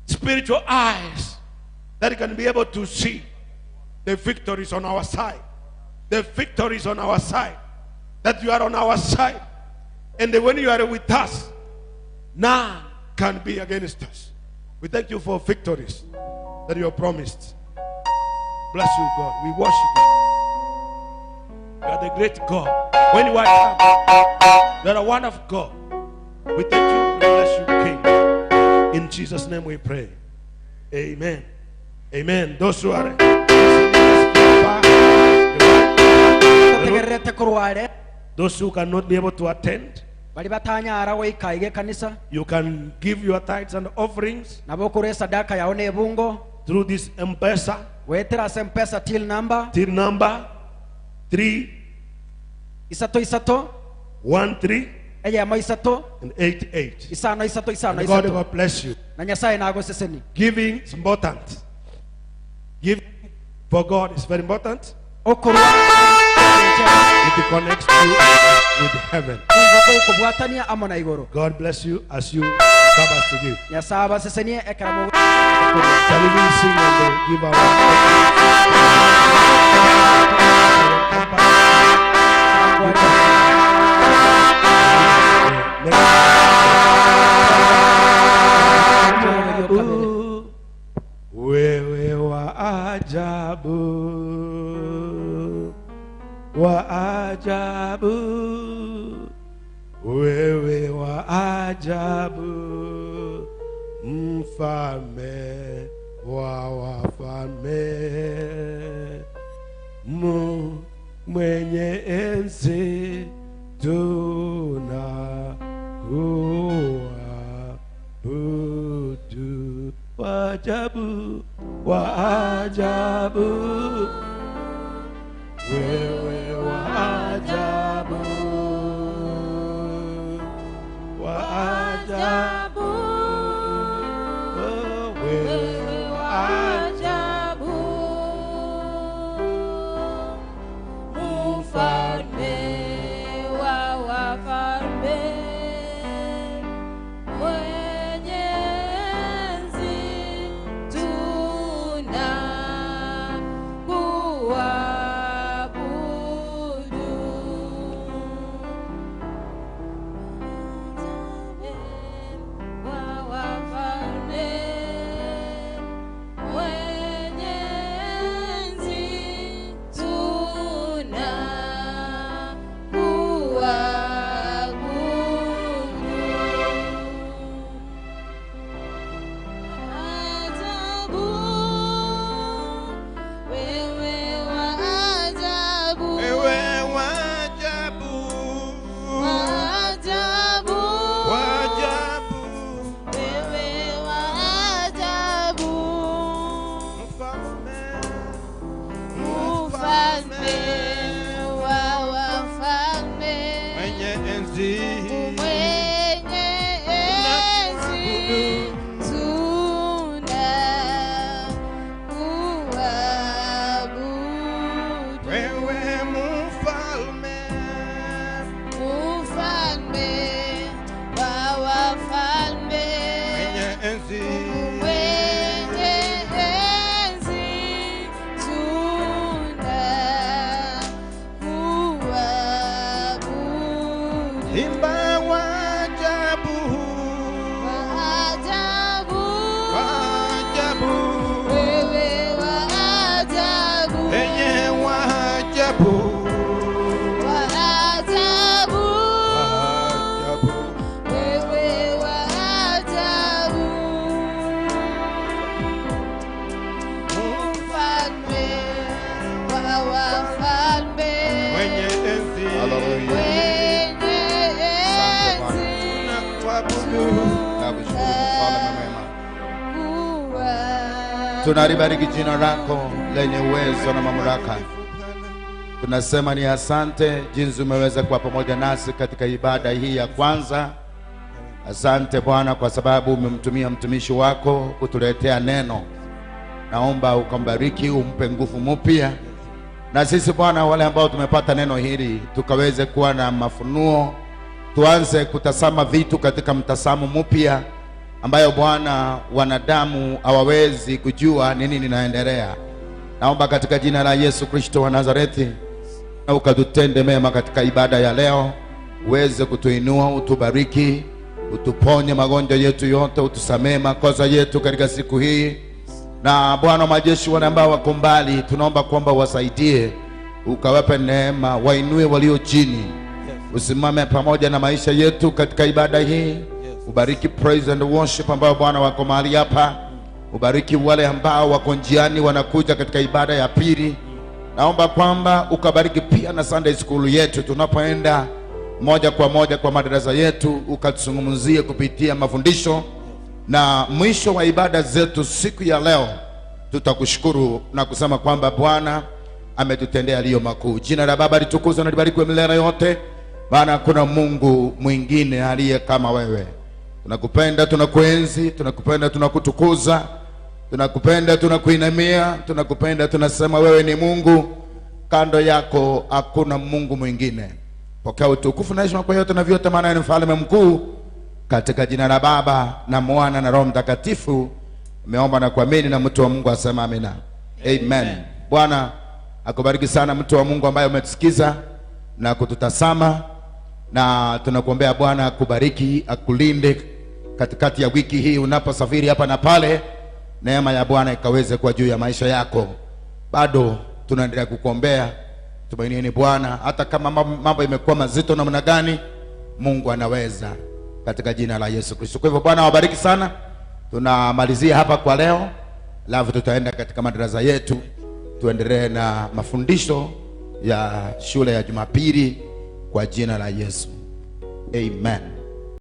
spiritual eyes that can be able to see the victories on our side. The victories on our side. That you are on our side. And that when you are with us, none can be against us. We thank you for victories that you have promised. Bless you, God. We worship you. You are the great God. When you are here, you are a wonderful God. We thank you and bless you, King. In Jesus' name we pray. Amen. Amen. Those who are Tegerete kurware those who cannot be able to attend, bali batanyara we kaige kanisa you can give your tithes and offerings nabo kure sadaka yaone ebungo through this M-Pesa wetera sempesa till number till number 3 isato 13 eya mo isato and 88. isano And God isato will bless you. na nyasaye nago seseni Giving is important. Giving for God is very important. okurwa It connects you with heaven. kubwatania amona igoro God bless you as you come us to give. nyasaba seseni ekaramo Shall we sing and give our wewe wa ajabu, wa ajabu, wewe wa ajabu, mfalme wa wafalme, mwenye enzi tuna ajabu, wa ajabu, wewe wa ajabu, wa ajabu, oh, wewe wa ajabu, mfalme wa wafalme, mwenye enzi tunakuabudu. Wa wafalme, mwenye enzi Imba wajabu, wajabu, wewe waajabu, enye wajabu, waajabu, wajabu, wewe waajabu, mfalme wa wafalme, mwenye enzi, mwenye enzi, tunakuabudu. Nakushukuru mfalme mwema. Tunalibariki jina lako lenye uwezo na mamlaka. Tunasema ni asante jinsi umeweza kuwa pamoja nasi katika ibada hii ya kwanza. Asante Bwana kwa sababu umemtumia mtumishi wako kutuletea neno. Naomba ukambariki, umpe nguvu mpya. Na sisi Bwana, wale ambao tumepata neno hili, tukaweze kuwa na mafunuo, tuanze kutazama vitu katika mtazamo mpya ambayo Bwana wanadamu hawawezi kujua nini linaendelea. Naomba katika jina la Yesu Kristo wa Nazareti, na ukatutende mema katika ibada ya leo, uweze kutuinua, utubariki, utuponye magonjwa yetu yote, utusamee makosa yetu katika siku hii. Na Bwana majeshi, wale ambao wako mbali, tunaomba kwamba wasaidie, ukawape neema, wainue walio chini. Usimame pamoja na maisha yetu katika ibada hii. Ubariki praise and worship ambao Bwana wako mahali hapa. Ubariki wale ambao wako njiani wanakuja katika ibada ya pili. Naomba kwamba ukabariki pia na Sunday school yetu, tunapoenda moja kwa moja kwa madarasa yetu, ukatuzungumzie kupitia mafundisho. Na mwisho wa ibada zetu siku ya leo, tutakushukuru na kusema kwamba Bwana ametutendea yaliyo makuu. Jina la Baba litukuzwe na libarikiwe milele yote, maana hakuna Mungu mwingine aliye kama wewe. Tunakupenda, tunakuenzi, tunakupenda, tunakutukuza, tunakupenda, tunakuinamia, tunakupenda, tunasema wewe ni Mungu, kando yako hakuna Mungu mwingine. Pokea utukufu na heshima kwa yote na vyote, maana ni mfalme mkuu. Katika jina la Baba na Mwana na Roho Mtakatifu umeomba na kuamini, na mtu wa Mungu asema amina. Amen. Bwana akubariki sana mtu wa Mungu ambaye umetusikiza na kututazama, na tunakuombea Bwana akubariki, akulinde katikati ya wiki hii unaposafiri hapa na pale. Neema ya Bwana ikaweze kuwa juu ya maisha yako. Bado tunaendelea kukuombea. Tumainieni Bwana, hata kama mambo imekuwa mazito namna gani, Mungu anaweza, katika jina la Yesu Kristo. Kwa hivyo Bwana awabariki sana. Tunamalizia hapa kwa leo, alafu tutaenda katika madarasa yetu, tuendelee na mafundisho ya shule ya Jumapili kwa jina la Yesu. Amen.